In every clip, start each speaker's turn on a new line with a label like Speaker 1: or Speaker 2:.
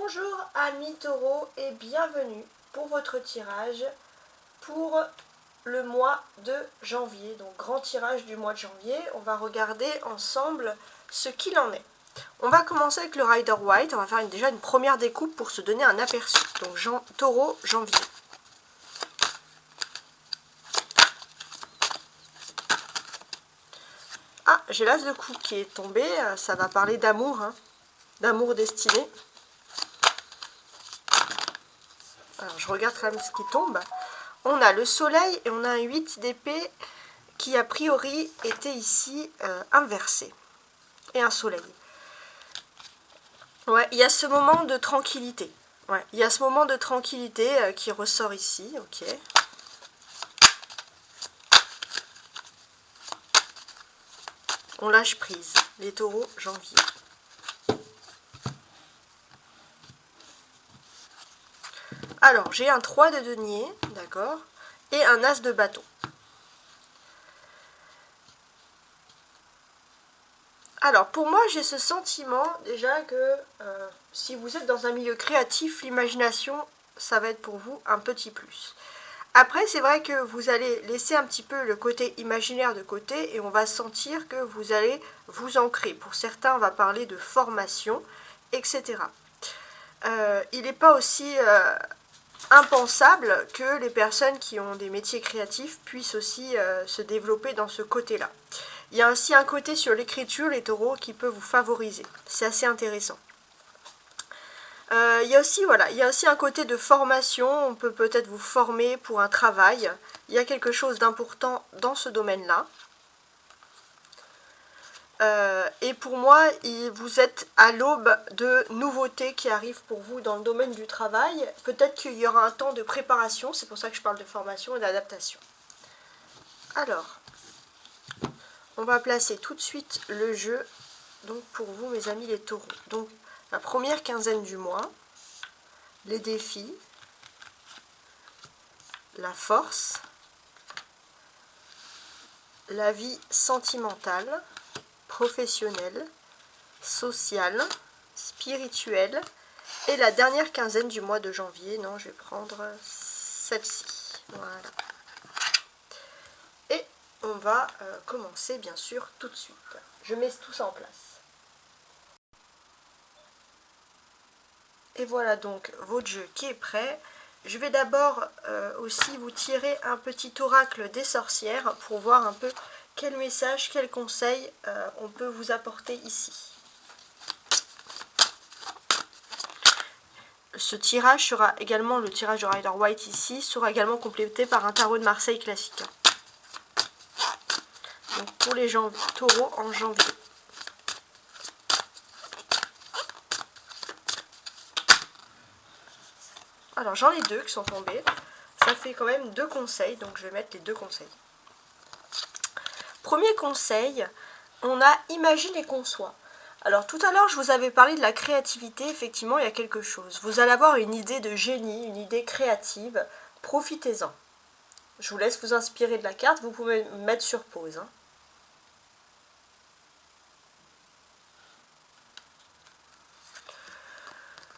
Speaker 1: Bonjour amis taureaux et bienvenue pour votre tirage pour le mois de janvier. Donc grand tirage du mois de janvier. On va regarder ensemble ce qu'il en est. On va commencer avec le Rider White. On va faire déjà une première découpe pour se donner un aperçu. Donc taureau janvier. Ah, j'ai l'as de coupe qui est tombé. Ça va parler d'amour, hein, d'amour destiné. Alors, je regarde quand même ce qui tombe. On a le soleil et on a un 8 d'épée qui a priori était ici inversé. Et un soleil. Ouais, il y a ce moment de tranquillité. Ouais, il y a ce moment de tranquillité qui ressort ici. Ok. On lâche prise. Les taureaux janvier. Alors, j'ai un 3 de denier, d'accord, et un as de bâton. Alors, pour moi, j'ai ce sentiment déjà que si vous êtes dans un milieu créatif, l'imagination, ça va être pour vous un petit plus. Après, c'est vrai que vous allez laisser un petit peu le côté imaginaire de côté et on va sentir que vous allez vous ancrer. Pour certains, on va parler de formation, etc. Il n'est pas aussi impensable que les personnes qui ont des métiers créatifs puissent aussi se développer dans ce côté-là. Il y a aussi un côté sur l'écriture, les taureaux, qui peut vous favoriser. C'est assez intéressant. Il y a aussi un côté de formation. On peut peut-être vous former pour un travail. Il y a quelque chose d'important dans ce domaine-là. Et pour moi, vous êtes à l'aube de nouveautés qui arrivent pour vous dans le domaine du travail. Peut-être qu'il y aura un temps de préparation. C'est pour ça que je parle de formation et d'adaptation. Alors, on va placer tout de suite le jeu. Donc pour vous, mes amis les taureaux. Donc la première quinzaine du mois, les défis, la force, la vie sentimentale, professionnelle, sociale, spirituelle, et la dernière quinzaine du mois de janvier. Non, je vais prendre celle-ci. Voilà. Et on va commencer bien sûr tout de suite. Je mets tout ça en place. Et voilà donc votre jeu qui est prêt. Je vais d'abord aussi vous tirer un petit oracle des sorcières pour voir un peu quel message, quel conseil on peut vous apporter ici. Ce tirage sera également, le tirage de Rider White ici, sera également complété par un tarot de Marseille classique. Donc pour les taureaux en janvier. Alors j'en ai deux qui sont tombés. Ça fait quand même deux conseils, donc je vais mettre les deux conseils. Premier conseil, on a imagine et conçoit. Alors tout à l'heure je vous avais parlé de la créativité, effectivement il y a quelque chose. Vous allez avoir une idée de génie, une idée créative, profitez-en. Je vous laisse vous inspirer de la carte, vous pouvez me mettre sur pause. Hein.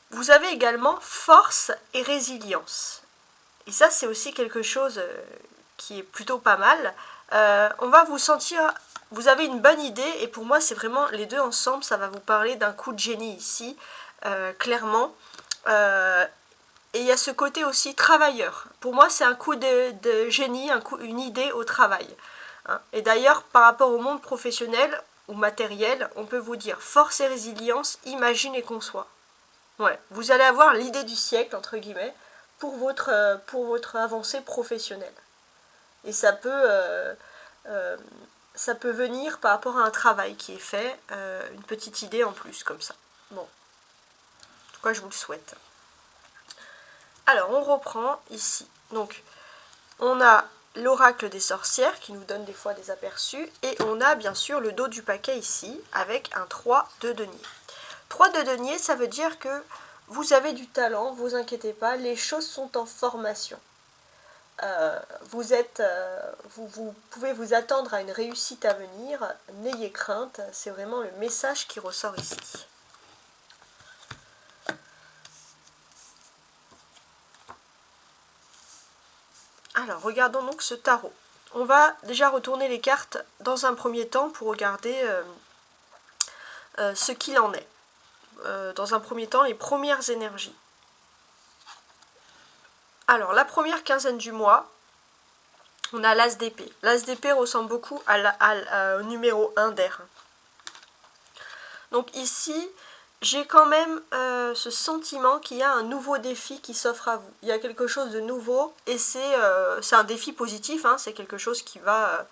Speaker 1: Vous avez également force et résilience. Et ça, c'est aussi quelque chose qui est plutôt pas mal. On va vous sentir, vous avez une bonne idée, et pour moi, c'est vraiment les deux ensemble, ça va vous parler d'un coup de génie ici, clairement. Et il y a ce côté aussi travailleur. Pour moi, c'est un coup de génie, une idée au travail. Hein. Et d'ailleurs, par rapport au monde professionnel ou matériel, on peut vous dire force et résilience, imagine et conçoit. Ouais, vous allez avoir l'idée du siècle, entre guillemets, pour votre avancée professionnelle. Et ça peut venir par rapport à un travail qui est fait, une petite idée en plus, comme ça. Bon, en tout cas, je vous le souhaite. Alors, on reprend ici. Donc, on a l'oracle des sorcières qui nous donne des fois des aperçus. Et on a bien sûr le dos du paquet ici, avec un 3 de denier. 3 de denier, ça veut dire que vous avez du talent, vous inquiétez pas, les choses sont en formation. Vous pouvez vous attendre à une réussite à venir, n'ayez crainte, c'est vraiment le message qui ressort ici. Alors, regardons donc ce tarot. On va déjà retourner les cartes dans un premier temps pour regarder ce qu'il en est. Dans un premier temps, les premières énergies. Alors, la première quinzaine du mois, on a l'As d'épée. L'As d'épée ressemble beaucoup au numéro 1 d'air. Donc ici, j'ai quand même ce sentiment qu'il y a un nouveau défi qui s'offre à vous. Il y a quelque chose de nouveau et c'est un défi positif, hein, c'est quelque chose qui va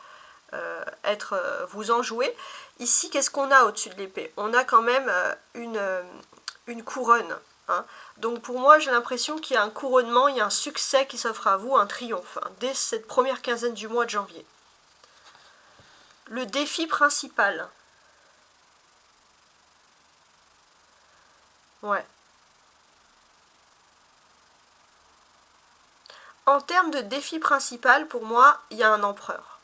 Speaker 1: vous enjouer. Ici, qu'est-ce qu'on a au-dessus de l'épée? On a quand même une couronne. Hein. Donc pour moi, j'ai l'impression qu'il y a un couronnement, il y a un succès qui s'offre à vous, un triomphe, hein, dès cette première quinzaine du mois de janvier. Le défi principal. Ouais. En termes de défi principal, pour moi, il y a un empereur.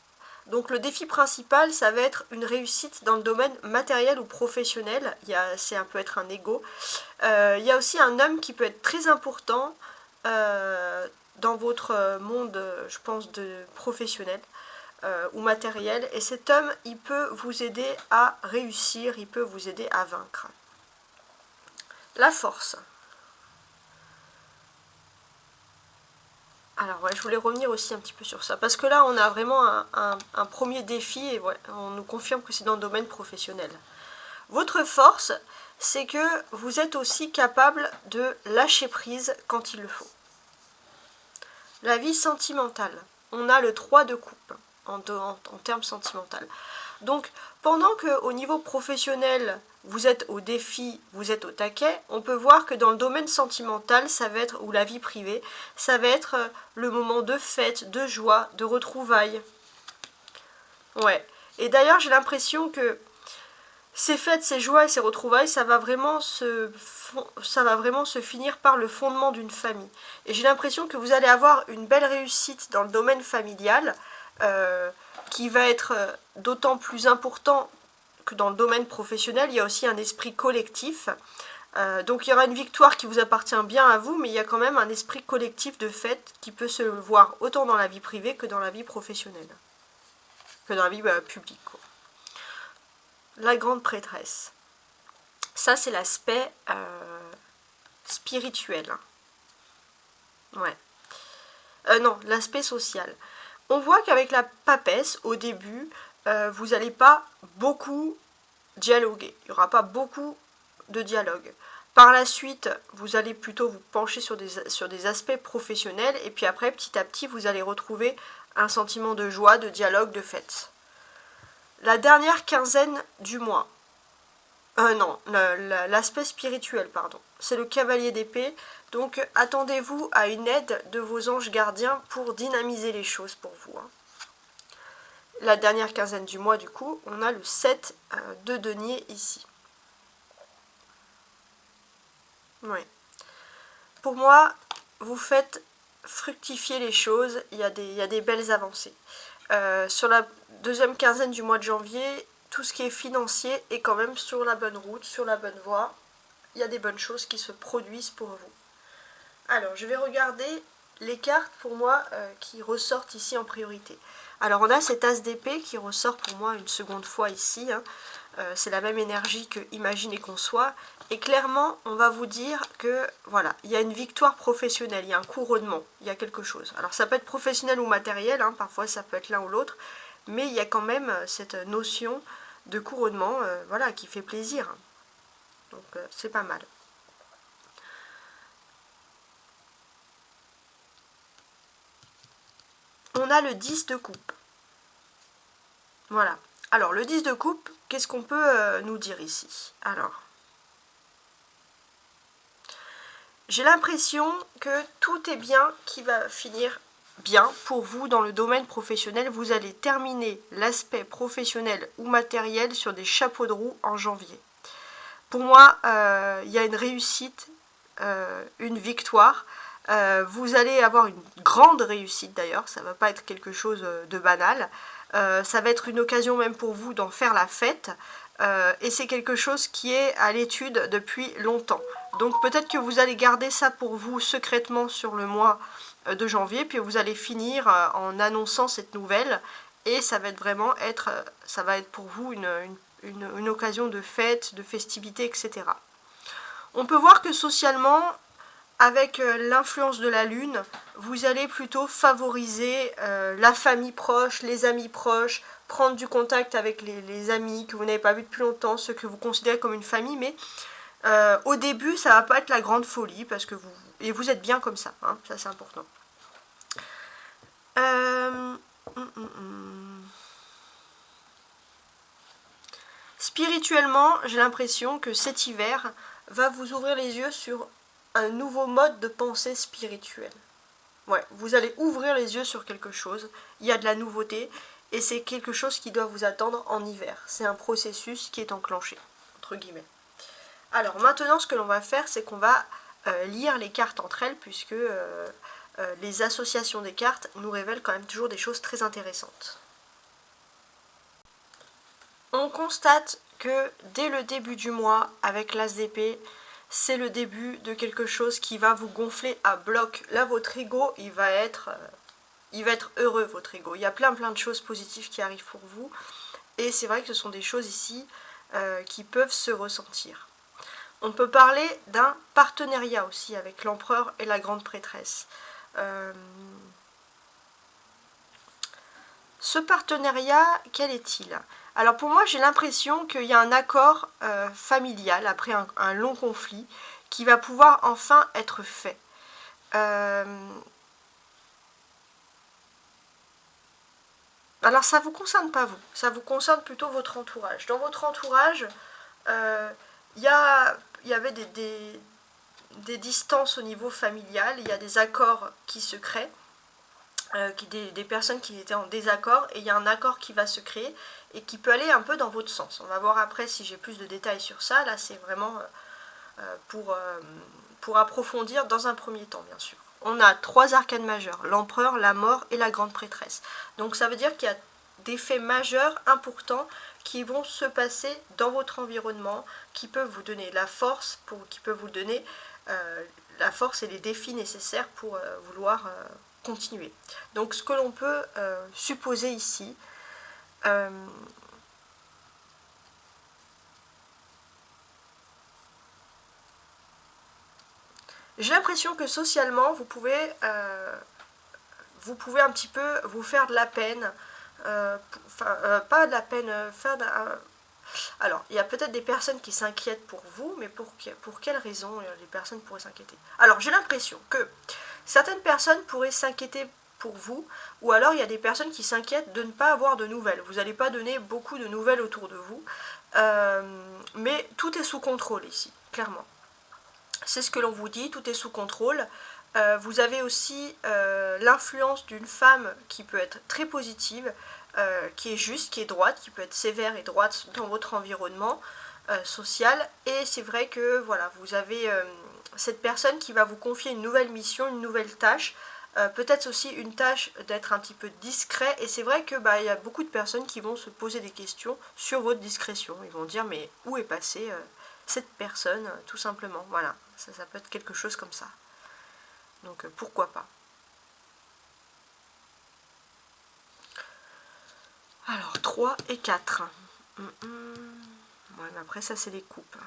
Speaker 1: Donc le défi principal, ça va être une réussite dans le domaine matériel ou professionnel. C'est un peu être un ego. Il y a aussi un homme qui peut être très important dans votre monde, je pense, de professionnel ou matériel. Et cet homme, il peut vous aider à réussir, il peut vous aider à vaincre. La force. Alors ouais, je voulais revenir aussi un petit peu sur ça, parce que là on a vraiment un premier défi, et ouais, on nous confirme que c'est dans le domaine professionnel. Votre force, c'est que vous êtes aussi capable de lâcher prise quand il le faut. La vie sentimentale, on a le 3 de coupe en termes sentimental. Donc pendant qu'au niveau professionnel, vous êtes au défi, vous êtes au taquet, on peut voir que dans le domaine sentimental, ça va être, ou la vie privée, ça va être le moment de fête, de joie, de retrouvailles. Ouais. Et d'ailleurs, j'ai l'impression que ces fêtes, ces joies et ces retrouvailles, ça va vraiment se finir par le fondement d'une famille. Et j'ai l'impression que vous allez avoir une belle réussite dans le domaine familial, qui va être d'autant plus important que dans le domaine professionnel. Il y a aussi un esprit collectif. Donc il y aura une victoire qui vous appartient bien à vous, mais il y a quand même un esprit collectif de fête qui peut se voir autant dans la vie privée que dans la vie professionnelle, que dans la vie publique, quoi. La grande prêtresse. Ça, c'est l'aspect spirituel. Ouais. Non, l'aspect social. On voit qu'avec la papesse, au début, vous n'allez pas beaucoup dialoguer. Il n'y aura pas beaucoup de dialogue. Par la suite, vous allez plutôt vous pencher sur des aspects professionnels. Et puis après, petit à petit, vous allez retrouver un sentiment de joie, de dialogue, de fête. La dernière quinzaine du mois. Non, l'aspect spirituel, pardon. C'est le cavalier d'épée. Donc, attendez-vous à une aide de vos anges gardiens pour dynamiser les choses pour vous. Hein. La dernière quinzaine du mois, du coup, on a le 7 de denier ici. Oui. Pour moi, vous faites fructifier les choses. Il y a des belles avancées. Sur la deuxième quinzaine du mois de janvier, tout ce qui est financier est quand même sur la bonne route, sur la bonne voie. Il y a des bonnes choses qui se produisent pour vous. Alors, je vais regarder les cartes pour moi qui ressortent ici en priorité. Alors, on a cet as d'épée qui ressort pour moi une seconde fois ici. Hein. C'est la même énergie que Imagine et Conçoit. Et clairement, on va vous dire que, voilà, il y a une victoire professionnelle, il y a un couronnement, il y a quelque chose. Alors, ça peut être professionnel ou matériel, hein, parfois ça peut être l'un ou l'autre, mais il y a quand même cette notion de couronnement, voilà, qui fait plaisir. Donc, c'est pas mal. On a le 10 de coupe. Voilà. Alors, le 10 de coupe, qu'est-ce qu'on peut nous dire ici? Alors, j'ai l'impression que tout est bien qui va finir bien pour vous dans le domaine professionnel. Vous allez terminer l'aspect professionnel ou matériel sur des chapeaux de roue en janvier. Pour moi, il y a une réussite, une victoire. Vous allez avoir une grande réussite d'ailleurs, ça ne va pas être quelque chose de banal. Ça va être une occasion même pour vous d'en faire la fête. Et c'est quelque chose qui est à l'étude depuis longtemps. Donc peut-être que vous allez garder ça pour vous secrètement sur le mois de janvier, puis vous allez finir en annonçant cette nouvelle, et ça va être vraiment ça va être pour vous une occasion de fête, de festivité, etc. On peut voir que socialement, avec l'influence de la lune, vous allez plutôt favoriser la famille proche, les amis proches, prendre du contact avec les amis que vous n'avez pas vus depuis longtemps, ceux que vous considérez comme une famille, mais au début, ça va pas être la grande folie, parce que vous êtes bien comme ça, hein, ça c'est important. Spirituellement, j'ai l'impression que cet hiver va vous ouvrir les yeux sur un nouveau mode de pensée spirituelle. Ouais, vous allez ouvrir les yeux sur quelque chose, il y a de la nouveauté, et c'est quelque chose qui doit vous attendre en hiver. C'est un processus qui est enclenché, entre guillemets. Alors maintenant, ce que l'on va faire, c'est qu'on va lire les cartes entre elles, puisque les associations des cartes nous révèlent quand même toujours des choses très intéressantes. On constate que dès le début du mois, avec l'As d'épée, c'est le début de quelque chose qui va vous gonfler à bloc. Là, votre ego, il va être heureux, votre ego. Il y a plein de choses positives qui arrivent pour vous. Et c'est vrai que ce sont des choses ici qui peuvent se ressentir. On peut parler d'un partenariat aussi avec l'empereur et la grande prêtresse. Ce partenariat, quel est-il ? Alors pour moi, j'ai l'impression qu'il y a un accord familial après un long conflit qui va pouvoir enfin être fait. Alors ça ne vous concerne pas vous, ça vous concerne plutôt votre entourage. Dans votre entourage, il y avait des distances au niveau familial, il y a des accords qui se créent. Des personnes qui étaient en désaccord, et il y a un accord qui va se créer et qui peut aller un peu dans votre sens. On va voir après si j'ai plus de détails sur ça. Là, c'est vraiment pour approfondir dans un premier temps, bien sûr. On a 3 arcanes majeurs, l'empereur, la mort et la grande prêtresse. Donc ça veut dire qu'il y a des faits majeurs, importants, qui vont se passer dans votre environnement, qui peuvent vous donner la force, qui peuvent vous donner la force et les défis nécessaires pour vouloir continuer. Donc ce que l'on peut supposer ici, j'ai l'impression que socialement vous pouvez un petit peu vous faire de la peine, pas de la peine, alors, il y a peut-être des personnes qui s'inquiètent pour vous, mais pour quelles raisons les personnes pourraient s'inquiéter? Alors, j'ai l'impression que certaines personnes pourraient s'inquiéter pour vous, ou alors il y a des personnes qui s'inquiètent de ne pas avoir de nouvelles. Vous n'allez pas donner beaucoup de nouvelles autour de vous, mais tout est sous contrôle ici, clairement. C'est ce que l'on vous dit, tout est sous contrôle. Vous avez aussi l'influence d'une femme qui peut être très positive, qui est juste, qui est droite, qui peut être sévère et droite dans votre environnement social. Et c'est vrai que voilà, vous avez cette personne qui va vous confier une nouvelle mission, une nouvelle tâche, peut-être aussi une tâche d'être un petit peu discret. Et c'est vrai que y a beaucoup de personnes qui vont se poser des questions sur votre discrétion. Ils vont dire mais où est passée cette personne, tout simplement. Voilà, ça peut être quelque chose comme ça. Donc pourquoi pas. Alors 3 et 4. Ouais, mais après ça c'est les coupes.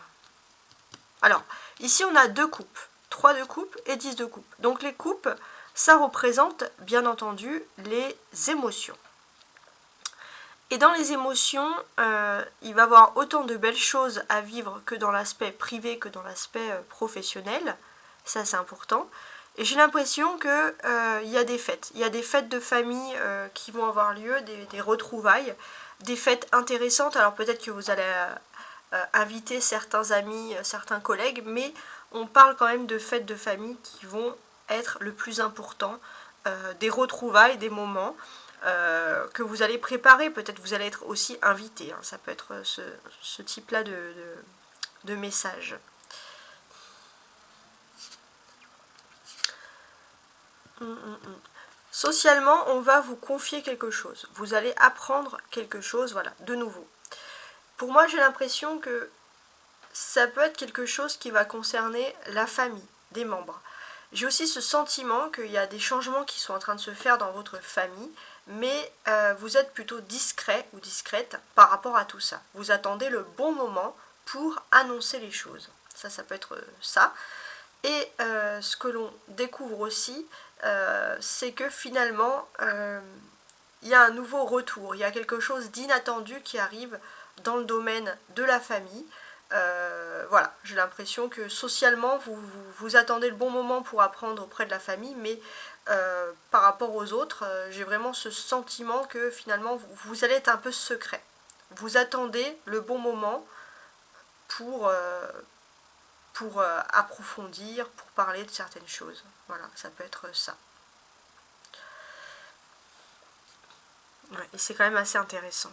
Speaker 1: Alors ici on a 2 coupes. 3 de coupe et 10 de coupe. Donc les coupes, ça représente bien entendu les émotions. Et dans les émotions, il va y avoir autant de belles choses à vivre que dans l'aspect privé, que dans l'aspect professionnel. Ça c'est important. Et j'ai l'impression qu'il y a des fêtes. Il y a des fêtes de famille qui vont avoir lieu, des retrouvailles, des fêtes intéressantes. Alors peut-être que vous allez inviter certains amis, certains collègues, mais on parle quand même de fêtes de famille qui vont être le plus important, des retrouvailles, des moments que vous allez préparer. Peut-être vous allez être aussi invité. Hein. Ça peut être ce type-là de message. Socialement, on va vous confier quelque chose. Vous allez apprendre quelque chose, voilà, de nouveau. Pour moi, j'ai l'impression que ça peut être quelque chose qui va concerner la famille, des membres. J'ai aussi ce sentiment qu'il y a des changements qui sont en train de se faire dans votre famille, mais vous êtes plutôt discret ou discrète par rapport à tout ça. Vous attendez le bon moment pour annoncer les choses. Ça peut être ça. Et ce que l'on découvre aussi, c'est que finalement, il y a un nouveau retour, il y a quelque chose d'inattendu qui arrive dans le domaine de la famille. Voilà, j'ai l'impression que socialement, vous attendez le bon moment pour apprendre auprès de la famille, mais par rapport aux autres, j'ai vraiment ce sentiment que finalement, vous allez être un peu secret. Vous attendez le bon moment pour approfondir, pour parler de certaines choses. Voilà, ça peut être ça. Ouais, et c'est quand même assez intéressant.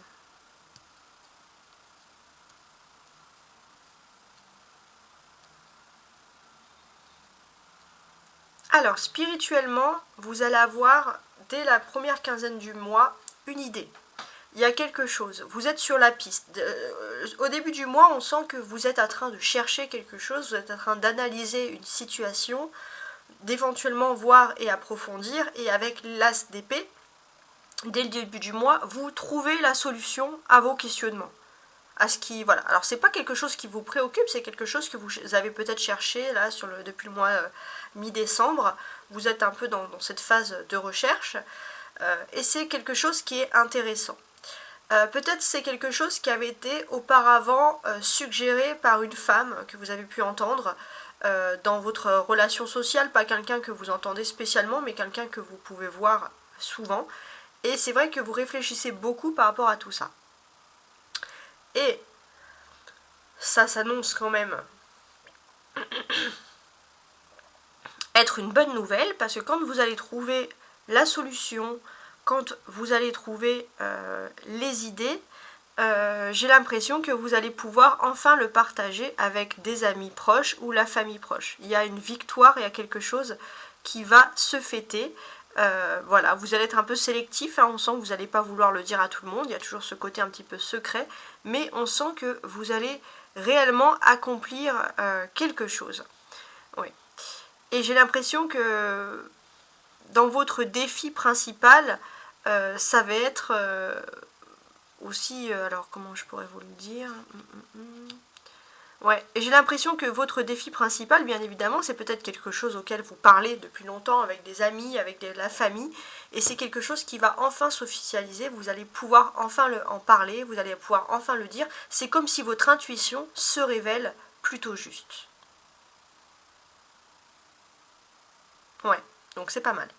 Speaker 1: Alors, spirituellement, vous allez avoir, dès la première quinzaine du mois, une idée. Il y a quelque chose, vous êtes sur la piste. Au début du mois, on sent que vous êtes en train de chercher quelque chose, vous êtes en train d'analyser une situation, d'éventuellement voir et approfondir, et avec l'as d'épée, dès le début du mois, vous trouvez la solution à vos questionnements. À ce qui, voilà. Alors c'est pas quelque chose qui vous préoccupe, c'est quelque chose que vous avez peut-être cherché là depuis le mois mi-décembre. Vous êtes un peu dans cette phase de recherche et c'est quelque chose qui est intéressant. Peut-être c'est quelque chose qui avait été auparavant suggéré par une femme que vous avez pu entendre dans votre relation sociale, pas quelqu'un que vous entendez spécialement, mais quelqu'un que vous pouvez voir souvent. Et c'est vrai que vous réfléchissez beaucoup par rapport à tout ça. Et ça s'annonce quand même être une bonne nouvelle, parce que quand vous allez trouver la solution, quand vous allez trouver les idées, j'ai l'impression que vous allez pouvoir enfin le partager avec des amis proches ou la famille proche. Il y a une victoire, il y a quelque chose qui va se fêter. Voilà, vous allez être un peu sélectif, hein, on sent que vous n'allez pas vouloir le dire à tout le monde, il y a toujours ce côté un petit peu secret, mais on sent que vous allez réellement accomplir quelque chose. Oui. Et j'ai l'impression que dans votre défi principal, ça va être aussi, alors comment je pourrais vous le dire, ouais, et j'ai l'impression que votre défi principal, bien évidemment, c'est peut-être quelque chose auquel vous parlez depuis longtemps avec des amis, avec la famille, et c'est quelque chose qui va enfin s'officialiser, vous allez pouvoir enfin en parler, vous allez pouvoir enfin le dire, c'est comme si votre intuition se révèle plutôt juste. Ouais, donc c'est pas mal.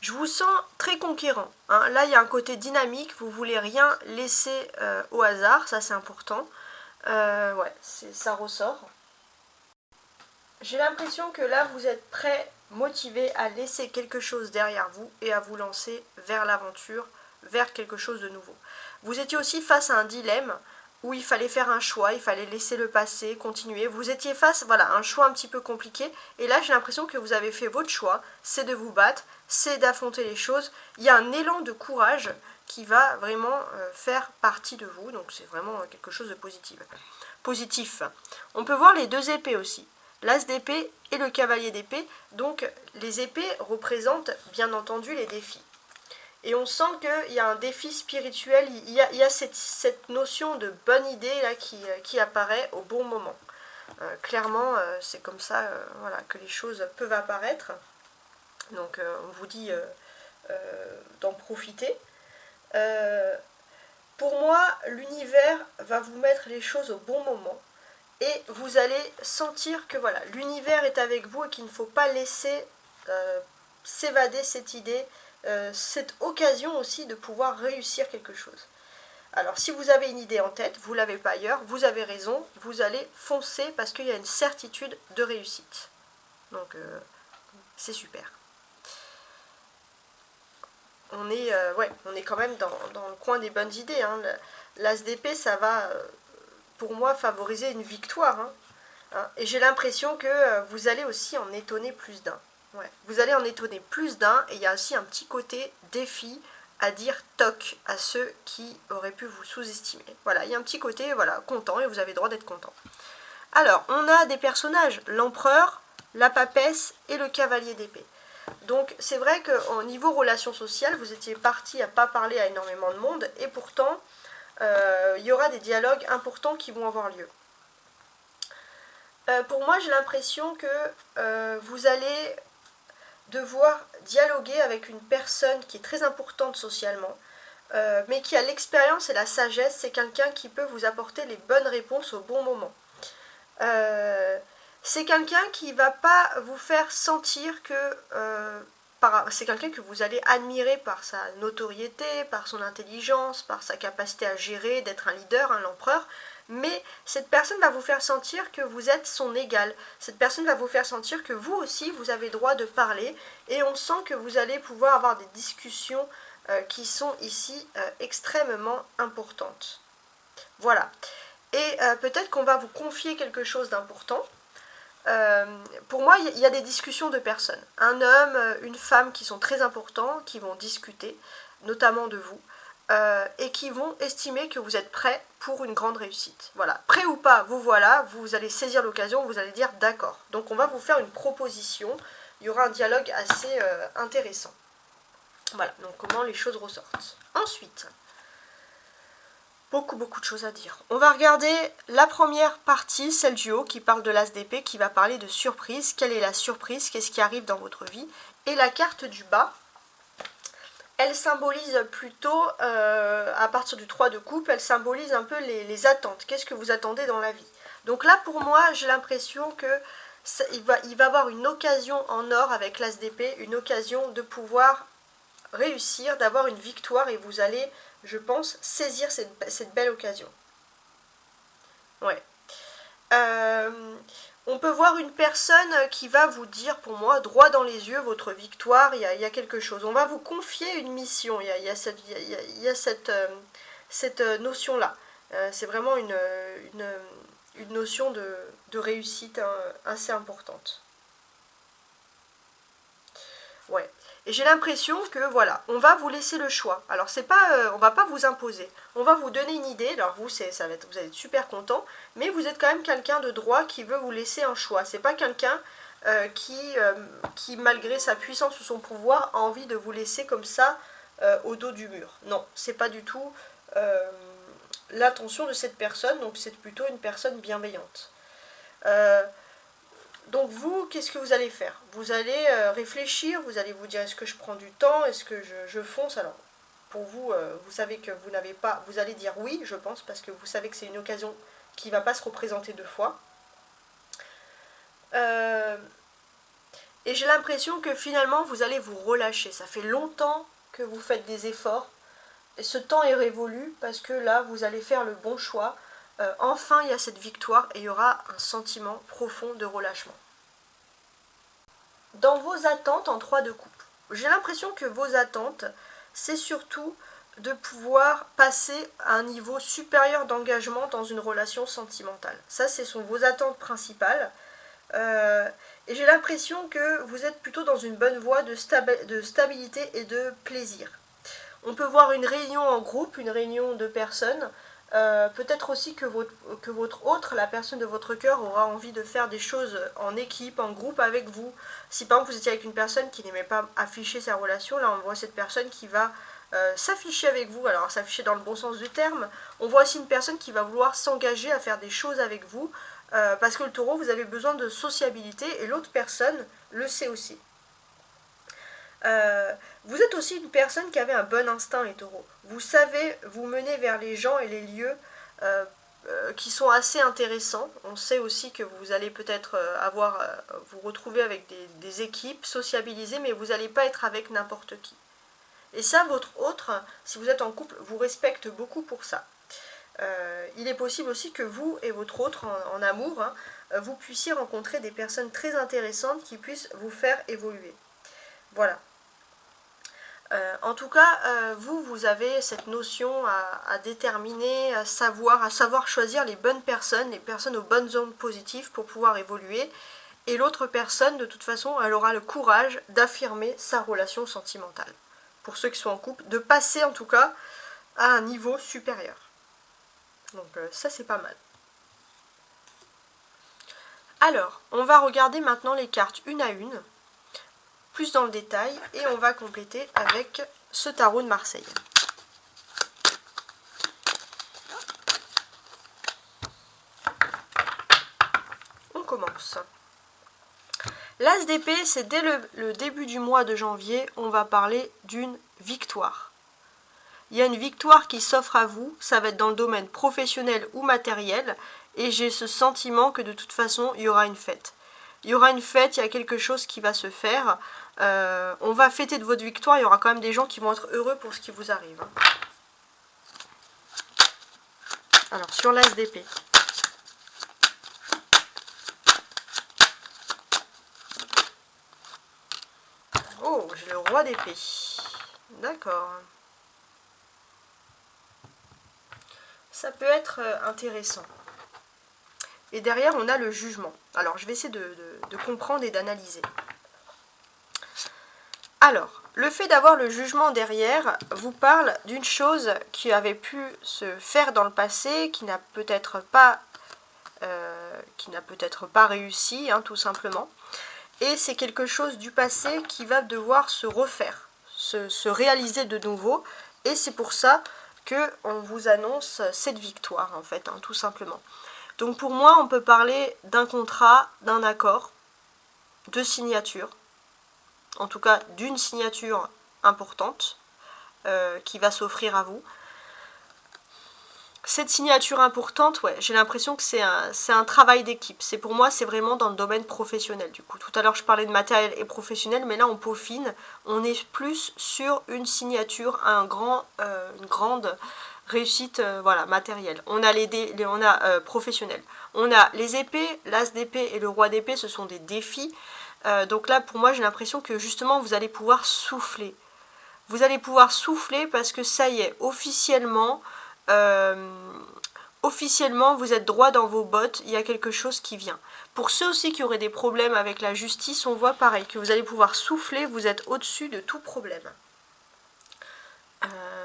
Speaker 1: Je vous sens très conquérant. Hein. Là, il y a un côté dynamique, vous voulez rien laisser au hasard, ça c'est important. Ouais, ça ressort. J'ai l'impression que là, vous êtes prêt, motivé à laisser quelque chose derrière vous et à vous lancer vers l'aventure, vers quelque chose de nouveau. Vous étiez aussi face à un dilemme où il fallait faire un choix, il fallait laisser le passé, continuer. Vous étiez face, voilà, à un choix un petit peu compliqué. Et là, j'ai l'impression que vous avez fait votre choix, c'est de vous battre, c'est d'affronter les choses. Il y a un élan de courage qui va vraiment faire partie de vous. Donc c'est vraiment quelque chose de positif. On peut voir les deux épées aussi. L'as d'épée et le cavalier d'épée. Donc les épées représentent bien entendu les défis. Et on sent qu'il y a un défi spirituel, il y a cette notion de bonne idée là qui apparaît au bon moment. Clairement, c'est comme ça voilà, que les choses peuvent apparaître. Donc on vous dit d'en profiter. Pour moi, l'univers va vous mettre les choses au bon moment. Et vous allez sentir que voilà, l'univers est avec vous et qu'il ne faut pas laisser s'évader cette idée, cette occasion aussi de pouvoir réussir quelque chose. Alors si vous avez une idée en tête, vous ne l'avez pas ailleurs, vous avez raison, vous allez foncer parce qu'il y a une certitude de réussite. Donc c'est super. On est quand même dans le coin des bonnes idées. Hein. L'as d'épée, ça va pour moi favoriser une victoire. Hein. Et j'ai l'impression que vous allez aussi en étonner plus d'un. Ouais. Vous allez en étonner plus d'un et il y a aussi un petit côté défi à dire toc à ceux qui auraient pu vous sous-estimer. Voilà, il y a un petit côté voilà, content et vous avez le droit d'être content. Alors, on a des personnages, l'empereur, la papesse et le cavalier d'épée. Donc c'est vrai qu'au niveau relations sociales, vous étiez parti à pas parler à énormément de monde et pourtant il y aura des dialogues importants qui vont avoir lieu. Pour moi, j'ai l'impression que vous allez devoir dialoguer avec une personne qui est très importante socialement, mais qui a l'expérience et la sagesse. C'est quelqu'un qui peut vous apporter les bonnes réponses au bon moment. C'est quelqu'un qui ne va pas vous faire sentir que... c'est quelqu'un que vous allez admirer par sa notoriété, par son intelligence, par sa capacité à gérer, d'être un leader, l'empereur. Mais cette personne va vous faire sentir que vous êtes son égal. Cette personne va vous faire sentir que vous aussi, vous avez droit de parler. Et on sent que vous allez pouvoir avoir des discussions qui sont ici extrêmement importantes. Voilà. Et peut-être qu'on va vous confier quelque chose d'important. Pour moi, il y a des discussions de personnes. Un homme, une femme qui sont très importants, qui vont discuter, notamment de vous, et qui vont estimer que vous êtes prêt pour une grande réussite. Voilà, prêt ou pas, vous voilà, vous allez saisir l'occasion, vous allez dire d'accord. Donc on va vous faire une proposition, il y aura un dialogue assez intéressant. Voilà, donc comment les choses ressortent. Ensuite, beaucoup de choses à dire. On va regarder la première partie, celle du haut, qui parle de l'as d'épée, qui va parler de surprise. Quelle est la surprise? Qu'est-ce qui arrive dans votre vie? Et la carte du bas, elle symbolise plutôt, à partir du 3 de coupe, elle symbolise un peu les attentes. Qu'est-ce que vous attendez dans la vie? Donc là, pour moi, j'ai l'impression que il va avoir une occasion en or avec l'as d'épée, une occasion de pouvoir réussir, d'avoir une victoire, et vous allez, je pense, saisir cette belle occasion. Ouais. On peut voir une personne qui va vous dire, pour moi, droit dans les yeux, votre victoire, il y a quelque chose. On va vous confier une mission, il y a cette notion-là. C'est vraiment une notion de réussite assez importante. Ouais. Et j'ai l'impression que voilà, on va vous laisser le choix. Alors c'est pas, on va pas vous imposer. On va vous donner une idée. Alors vous, vous allez être super content, mais vous êtes quand même quelqu'un de droit qui veut vous laisser un choix. C'est pas quelqu'un qui, malgré sa puissance ou son pouvoir, a envie de vous laisser comme ça au dos du mur. Non, c'est pas du tout l'intention de cette personne. Donc c'est plutôt une personne bienveillante. Donc vous, qu'est-ce que vous allez faire? Vous allez réfléchir, vous allez vous dire, est-ce que je prends du temps, est-ce que je fonce? Alors, pour vous, vous savez que vous n'avez pas... Vous allez dire oui, je pense, parce que vous savez que c'est une occasion qui ne va pas se représenter deux fois. Et j'ai l'impression que finalement, vous allez vous relâcher. Ça fait longtemps que vous faites des efforts. Et ce temps est révolu, parce que là, vous allez faire le bon choix. Enfin, il y a cette victoire et il y aura un sentiment profond de relâchement. Dans vos attentes en 3 de coupe, j'ai l'impression que vos attentes, c'est surtout de pouvoir passer à un niveau supérieur d'engagement dans une relation sentimentale. Ça, ce sont vos attentes principales. Et j'ai l'impression que vous êtes plutôt dans une bonne voie de stabilité et de plaisir. On peut voir une réunion en groupe, une réunion de personnes. Peut-être aussi que votre autre, la personne de votre cœur, aura envie de faire des choses en équipe, en groupe avec vous. Si par exemple vous étiez avec une personne qui n'aimait pas afficher sa relation, là on voit cette personne qui va s'afficher avec vous, alors s'afficher dans le bon sens du terme. On voit aussi une personne qui va vouloir s'engager à faire des choses avec vous, parce que le taureau, vous avez besoin de sociabilité et l'autre personne le sait aussi. Vous êtes aussi une personne qui avait un bon instinct, les taureaux. Vous savez vous mener vers les gens et les lieux qui sont assez intéressants. On sait aussi que vous allez peut-être vous retrouver avec des équipes, sociabiliser, mais vous n'allez pas être avec n'importe qui. Et ça, votre autre, si vous êtes en couple, vous respecte beaucoup pour ça. Il est possible aussi que vous et votre autre en amour, vous puissiez rencontrer des personnes très intéressantes qui puissent vous faire évoluer. Voilà. En tout cas, vous avez cette notion à déterminer, à savoir choisir les bonnes personnes aux bonnes ondes positives pour pouvoir évoluer. Et l'autre personne, de toute façon, elle aura le courage d'affirmer sa relation sentimentale. pour ceux qui sont en couple, de passer en tout cas à un niveau supérieur. Donc ça c'est pas mal. Alors, on va regarder maintenant les cartes une à une, plus dans le détail, et on va compléter avec ce tarot de Marseille. On commence. L'As d'épée, c'est dès le début du mois de janvier, on va parler d'une victoire. Il y a une victoire qui s'offre à vous, ça va être dans le domaine professionnel ou matériel, et j'ai ce sentiment que de toute façon, il y aura une fête. Il y aura une fête, il y a quelque chose qui va se faire, on va fêter de votre victoire, il y aura quand même des gens qui vont être heureux pour ce qui vous arrive. Alors, sur l'As d'épée. Oh, j'ai le roi d'épée. D'accord. Ça peut être intéressant. Et derrière, on a le jugement. Alors, je vais essayer de comprendre et d'analyser. Alors, le fait d'avoir le jugement derrière vous parle d'une chose qui avait pu se faire dans le passé, qui n'a peut-être pas réussi, hein, tout simplement. Et c'est quelque chose du passé qui va devoir se refaire, se réaliser de nouveau. Et c'est pour ça qu'on vous annonce cette victoire, en fait, hein, tout simplement. Donc pour moi, on peut parler d'un contrat, d'un accord, de signature, en tout cas d'une signature importante qui va s'offrir à vous. Cette signature importante, ouais, j'ai l'impression que c'est un travail d'équipe. Pour moi, c'est vraiment dans le domaine professionnel. Du coup, tout à l'heure, je parlais de matériel et professionnel, mais là, on peaufine. On est plus sur une signature, une grande réussite, voilà, matérielle. On a professionnel. On a les épées, l'as d'épée et le roi d'épée, ce sont des défis. Donc là, pour moi, j'ai l'impression que justement, vous allez pouvoir souffler. Vous allez pouvoir souffler parce que ça y est, officiellement, vous êtes droit dans vos bottes, il y a quelque chose qui vient. Pour ceux aussi qui auraient des problèmes avec la justice, on voit pareil, que vous allez pouvoir souffler, vous êtes au-dessus de tout problème.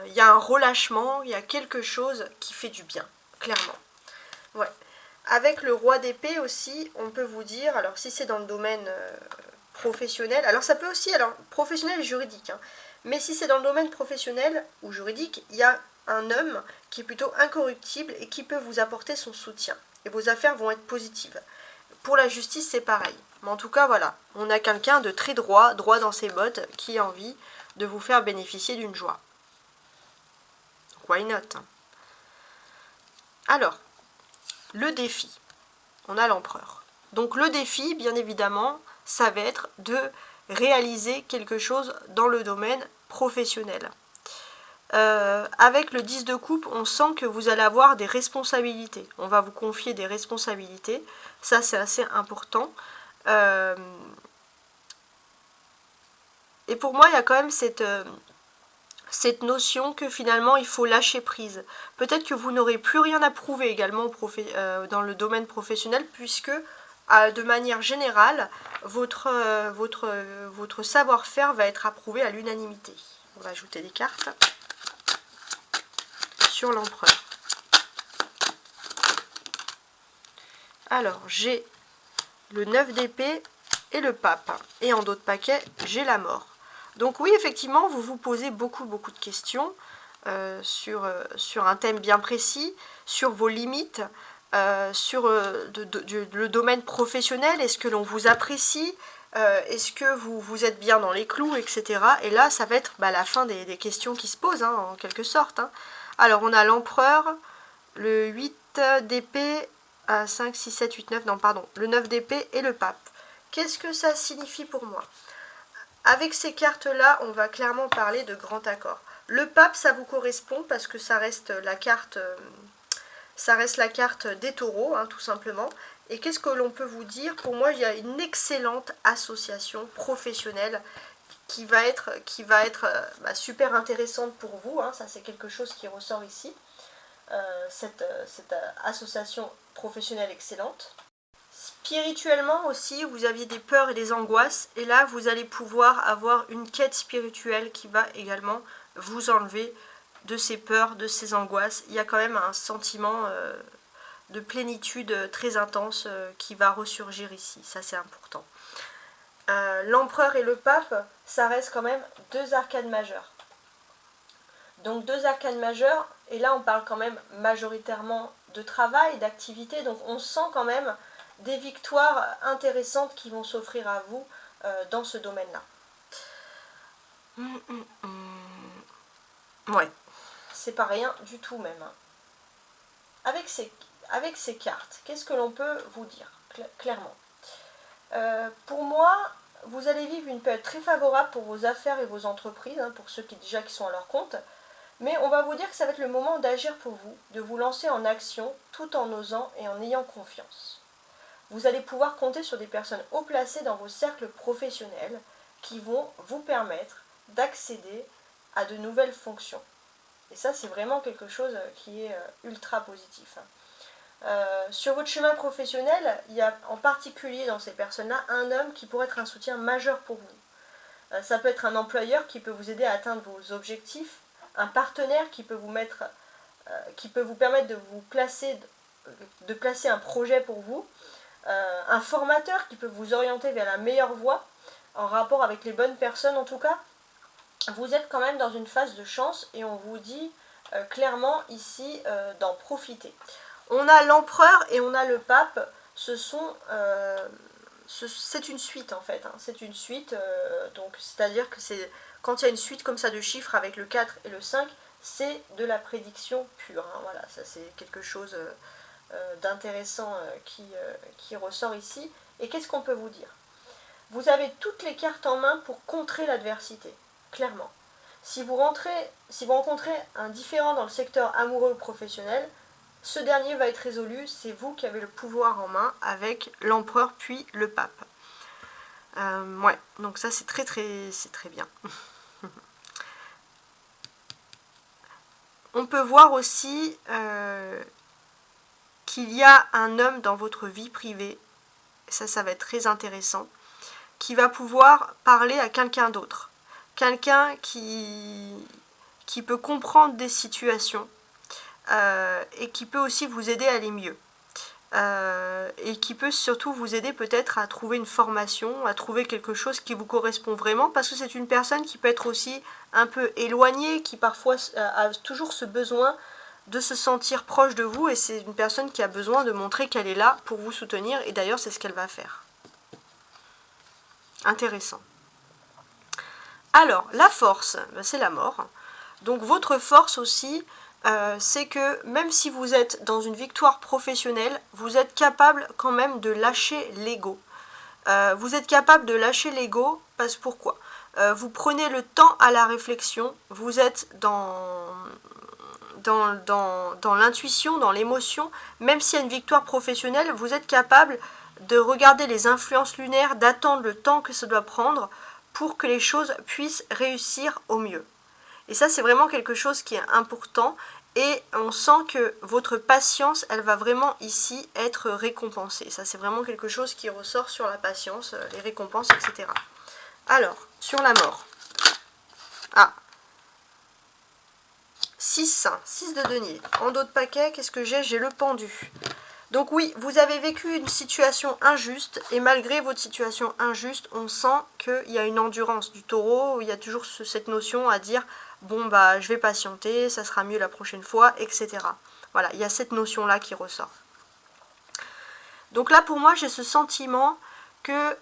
Speaker 1: Il y a un relâchement, il y a quelque chose qui fait du bien, clairement. Ouais. Avec le roi d'épée aussi, on peut vous dire, alors si c'est dans le domaine professionnel, alors ça peut aussi, alors professionnel et juridique, hein, mais si c'est dans le domaine professionnel ou juridique, il y a un homme qui est plutôt incorruptible et qui peut vous apporter son soutien. Et vos affaires vont être positives. Pour la justice, c'est pareil. Mais en tout cas, voilà, on a quelqu'un de très droit dans ses bottes, qui a envie de vous faire bénéficier d'une joie. Donc, why not, hein. Alors, le défi. On a l'empereur. Donc le défi, bien évidemment, ça va être de réaliser quelque chose dans le domaine professionnel. Avec le 10 de coupe, on sent que vous allez avoir des responsabilités. On va vous confier des responsabilités. Ça, c'est assez important. Et pour moi, il y a quand même cette notion que finalement, il faut lâcher prise. Peut-être que vous n'aurez plus rien à prouver également dans le domaine professionnel, puisque de manière générale, votre savoir-faire va être approuvé à l'unanimité. On va ajouter des cartes sur l'empereur. Alors, j'ai le 9 d'épée et le pape. Et en d'autres paquets, j'ai la mort. Donc oui, effectivement, vous vous posez beaucoup de questions sur un thème bien précis, sur vos limites, sur le domaine professionnel. Est-ce que l'on vous apprécie? Est-ce que vous êtes bien dans les clous, etc. Et là, ça va être la fin des questions qui se posent, hein, en quelque sorte, hein. Alors, on a l'empereur, le 8 d'épée, 5, 6, 7, 8, 9, non, pardon, le 9 d'épée et le pape. Qu'est-ce que ça signifie pour moi? Avec ces cartes-là, on va clairement parler de grand accord. Le pape, ça vous correspond parce que ça reste la carte des taureaux, hein, tout simplement. Et qu'est-ce que l'on peut vous dire? Pour moi, il y a une excellente association professionnelle qui va être super intéressante pour vous, hein. Ça, c'est quelque chose qui ressort ici. Cette association professionnelle excellente. Spirituellement aussi, vous aviez des peurs et des angoisses, et là vous allez pouvoir avoir une quête spirituelle qui va également vous enlever de ces peurs, de ces angoisses. Il y a quand même un sentiment de plénitude très intense qui va ressurgir ici, ça c'est important. L'empereur et le pape, ça reste quand même deux arcanes majeures. Donc deux arcanes majeures, et là on parle quand même majoritairement de travail, d'activité, donc on sent quand même des victoires intéressantes qui vont s'offrir à vous dans ce domaine-là. Ouais, c'est pas rien du tout même. Avec ces cartes, qu'est-ce que l'on peut vous dire clairement? Pour moi, vous allez vivre une période très favorable pour vos affaires et vos entreprises, hein, pour ceux qui sont à leur compte. Mais on va vous dire que ça va être le moment d'agir pour vous, de vous lancer en action tout en osant et en ayant confiance. Vous allez pouvoir compter sur des personnes haut placées dans vos cercles professionnels qui vont vous permettre d'accéder à de nouvelles fonctions. Et ça, c'est vraiment quelque chose qui est ultra positif. Sur votre chemin professionnel, il y a en particulier dans ces personnes-là un homme qui pourrait être un soutien majeur pour vous. Ça peut être un employeur qui peut vous aider à atteindre vos objectifs, un partenaire qui peut vous permettre de placer un projet pour vous, un formateur qui peut vous orienter vers la meilleure voie, en rapport avec les bonnes personnes en tout cas. Vous êtes quand même dans une phase de chance et on vous dit clairement ici d'en profiter. On a l'empereur et on a le pape, c'est une suite en fait, hein. C'est une suite, donc c'est-à-dire que quand il y a une suite comme ça de chiffres avec le 4 et le 5, c'est de la prédiction pure, hein. Voilà, ça c'est quelque chose d'intéressant qui ressort ici. Et qu'est-ce qu'on peut vous dire? Vous avez toutes les cartes en main pour contrer l'adversité, clairement. Si vous rencontrez un différend dans le secteur amoureux ou professionnel, ce dernier va être résolu, c'est vous qui avez le pouvoir en main avec l'empereur puis le pape. Ouais, donc ça c'est très bien. On peut voir aussi qu'il y a un homme dans votre vie privée, ça va être très intéressant, qui va pouvoir parler à quelqu'un d'autre. Quelqu'un qui peut comprendre des situations et qui peut aussi vous aider à aller mieux. Et qui peut surtout vous aider peut-être à trouver une formation, à trouver quelque chose qui vous correspond vraiment, parce que c'est une personne qui peut être aussi un peu éloignée, qui parfois a toujours ce besoin de se sentir proche de vous, et c'est une personne qui a besoin de montrer qu'elle est là pour vous soutenir, et d'ailleurs c'est ce qu'elle va faire. Intéressant. Alors, la force, c'est la mort. Donc votre force aussi, c'est que même si vous êtes dans une victoire professionnelle, vous êtes capable quand même de lâcher l'ego. Vous êtes capable de lâcher l'ego, parce pourquoi? Vous prenez le temps à la réflexion, vous êtes dans l'intuition, dans l'émotion. Même s'il y a une victoire professionnelle, vous êtes capable de regarder les influences lunaires, d'attendre le temps que ça doit prendre pour que les choses puissent réussir au mieux. Et ça, c'est vraiment quelque chose qui est important, et on sent que votre patience, elle va vraiment ici être récompensée. Ça, c'est vraiment quelque chose qui ressort sur la patience, les récompenses, etc. Alors, sur la mort. Ah, 6 de denier. En dos de paquet, qu'est-ce que j'ai? J'ai le pendu. Donc oui, vous avez vécu une situation injuste, et malgré votre situation injuste, on sent qu'il y a une endurance du taureau, où il y a toujours cette notion à dire « bon bah je vais patienter, ça sera mieux la prochaine fois », etc. Voilà, il y a cette notion-là qui ressort. Donc là pour moi j'ai ce sentiment que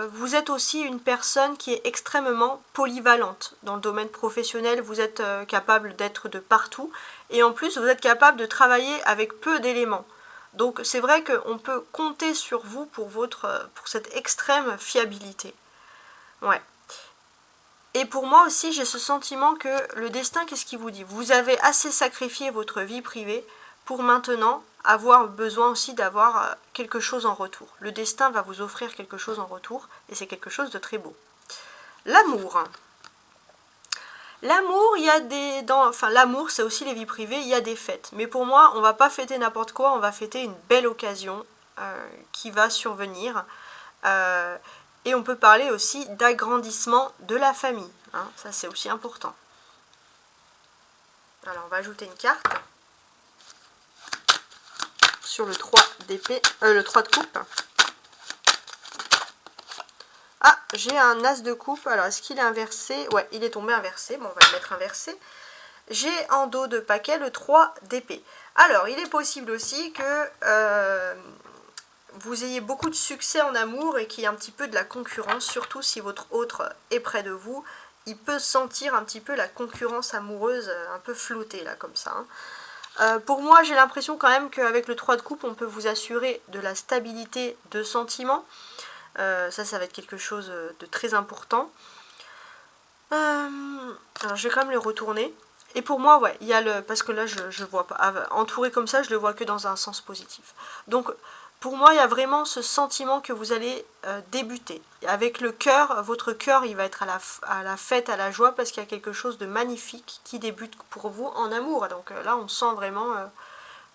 Speaker 1: vous êtes aussi une personne qui est extrêmement polyvalente. Dans le domaine professionnel, vous êtes capable d'être de partout, et en plus vous êtes capable de travailler avec peu d'éléments. Donc c'est vrai qu'on peut compter sur vous pour cette extrême fiabilité. Ouais. Et pour moi aussi, j'ai ce sentiment que le destin, qu'est-ce qu'il vous dit? Vous avez assez sacrifié votre vie privée pour maintenant avoir besoin aussi d'avoir quelque chose en retour. Le destin va vous offrir quelque chose en retour, et c'est quelque chose de très beau. L'amour. L'amour, il y a l'amour, c'est aussi les vies privées, il y a des fêtes. Mais pour moi, on ne va pas fêter n'importe quoi, on va fêter une belle occasion. qui va survenir. Et on peut parler aussi d'agrandissement de la famille. Hein, ça, c'est aussi important. Alors, on va ajouter une carte sur le 3 d'épée, le 3 de coupe. Ah, j'ai un as de coupe. Alors, est-ce qu'il est inversé? Ouais, il est tombé inversé. Bon, on va le mettre inversé. J'ai en dos de paquet le 3 d'épée. Alors, il est possible aussi que vous ayez beaucoup de succès en amour et qu'il y ait un petit peu de la concurrence, surtout si votre autre est près de vous. Il peut sentir un petit peu la concurrence amoureuse un peu flottée, là, comme ça. Hein. Pour moi, j'ai l'impression quand même qu'avec le 3 de coupe, on peut vous assurer de la stabilité de sentiments. Ça va être quelque chose de très important. Alors, je vais quand même le retourner. Et pour moi, ouais, il y a le... Parce que là, je vois pas... Entouré comme ça, je le vois que dans un sens positif. Donc, pour moi, il y a vraiment ce sentiment que vous allez débuter. Avec le cœur, votre cœur, il va être à la fête, à la joie, parce qu'il y a quelque chose de magnifique qui débute pour vous en amour. Donc là, on sent vraiment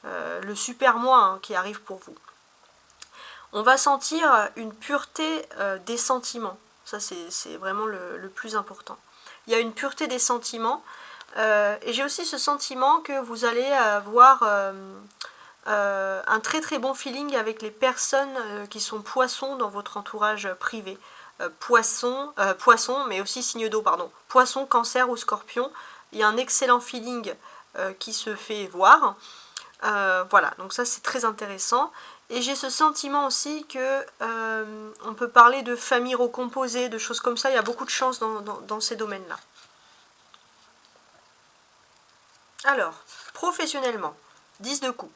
Speaker 1: le super moi hein, qui arrive pour vous. On va sentir une pureté des sentiments. Ça, c'est vraiment le plus important. Il y a une pureté des sentiments. Et j'ai aussi ce sentiment que vous allez avoir un très très bon feeling avec les personnes qui sont poissons dans votre entourage privé. Poisson, mais aussi signe d'eau, pardon. Poisson, cancer ou scorpion. Il y a un excellent feeling qui se fait voir. Voilà, donc ça c'est très intéressant. Et j'ai ce sentiment aussi que on peut parler de famille recomposée, de choses comme ça. Il y a beaucoup de chance dans ces domaines-là. Alors, professionnellement, 10 de coupe.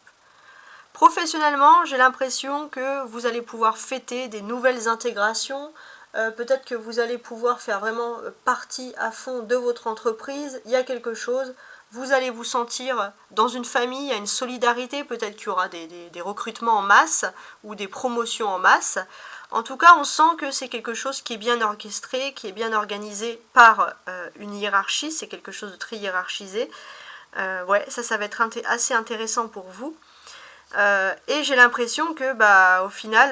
Speaker 1: Professionnellement, j'ai l'impression que vous allez pouvoir fêter des nouvelles intégrations. Peut-être que vous allez pouvoir faire vraiment partie à fond de votre entreprise. Il y a quelque chose. Vous allez vous sentir dans une famille, il y a une solidarité. Peut-être qu'il y aura des recrutements en masse ou des promotions en masse. En tout cas, on sent que c'est quelque chose qui est bien orchestré, qui est bien organisé par une hiérarchie. C'est quelque chose de très hiérarchisé. Ouais, ça va être assez intéressant pour vous. Et j'ai l'impression que, bah, au final,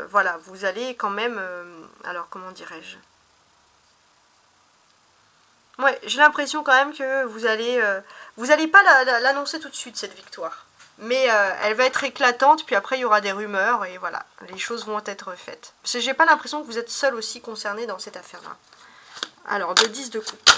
Speaker 1: voilà, vous allez quand même... alors, comment dirais-je? Ouais, j'ai l'impression quand même que vous allez pas l'annoncer tout de suite, cette victoire. Mais elle va être éclatante, puis après, il y aura des rumeurs, et voilà, les choses vont être faites. Parce que j'ai pas l'impression que vous êtes seul aussi concerné dans cette affaire-là. Alors, de 10 de coupe.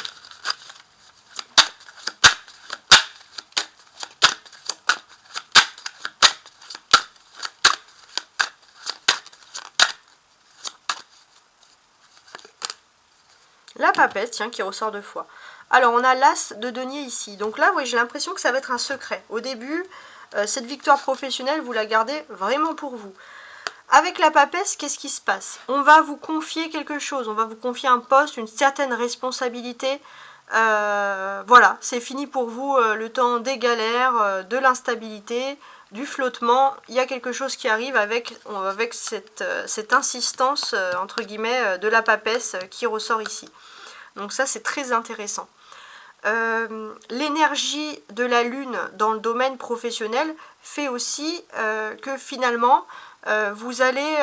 Speaker 1: La papesse, tiens, qui ressort 2 fois. Alors, on a l'as de denier ici. Donc là, oui, j'ai l'impression que ça va être un secret. Au début, cette victoire professionnelle, vous la gardez vraiment pour vous. Avec la papesse, qu'est-ce qui se passe? On va vous confier quelque chose. On va vous confier un poste, une certaine responsabilité. Voilà, c'est fini pour vous le temps des galères, de l'instabilité, du flottement. Il y a quelque chose qui arrive avec cette insistance, entre guillemets, de la papesse qui ressort ici. Donc ça, c'est très intéressant. L'énergie de la lune dans le domaine professionnel fait aussi que finalement, vous allez...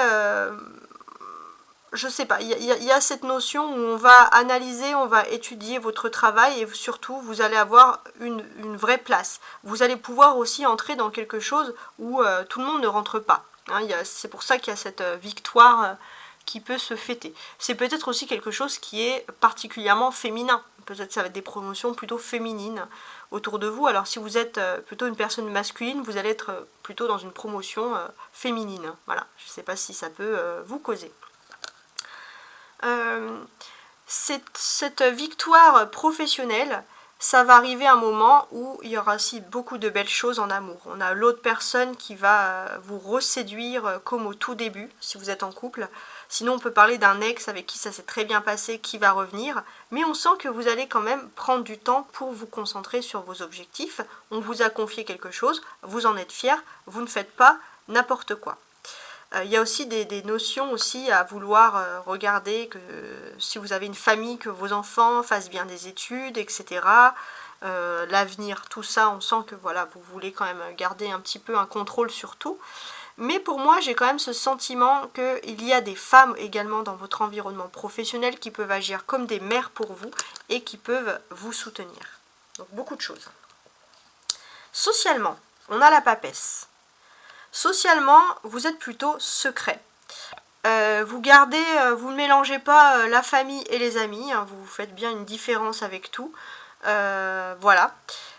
Speaker 1: je sais pas, il y a cette notion où on va analyser, on va étudier votre travail et surtout vous allez avoir une vraie place. Vous allez pouvoir aussi entrer dans quelque chose où tout le monde ne rentre pas. Hein, c'est pour ça qu'il y a cette victoire qui peut se fêter. C'est peut-être aussi quelque chose qui est particulièrement féminin. Peut-être ça va être des promotions plutôt féminines autour de vous. Alors si vous êtes plutôt une personne masculine, vous allez être plutôt dans une promotion féminine. Voilà, je ne sais pas si ça peut vous causer. Cette victoire professionnelle, ça va arriver à un moment où il y aura aussi beaucoup de belles choses en amour. On a l'autre personne qui va vous reséduire comme au tout début, si vous êtes en couple. Sinon, on peut parler d'un ex avec qui ça s'est très bien passé, qui va revenir. Mais on sent que vous allez quand même prendre du temps pour vous concentrer sur vos objectifs. On vous a confié quelque chose, vous en êtes fier, vous ne faites pas n'importe quoi. Il y a aussi des notions aussi à vouloir regarder, que si vous avez une famille, que vos enfants fassent bien des études, etc. L'avenir, tout ça, on sent que voilà, vous voulez quand même garder un petit peu un contrôle sur tout. Mais pour moi, j'ai quand même ce sentiment qu'il y a des femmes également dans votre environnement professionnel qui peuvent agir comme des mères pour vous et qui peuvent vous soutenir. Donc beaucoup de choses. Socialement, on a la papesse. Socialement, vous êtes plutôt secret. Vous ne mélangez pas la famille et les amis, hein, vous faites bien une différence avec tout. Voilà,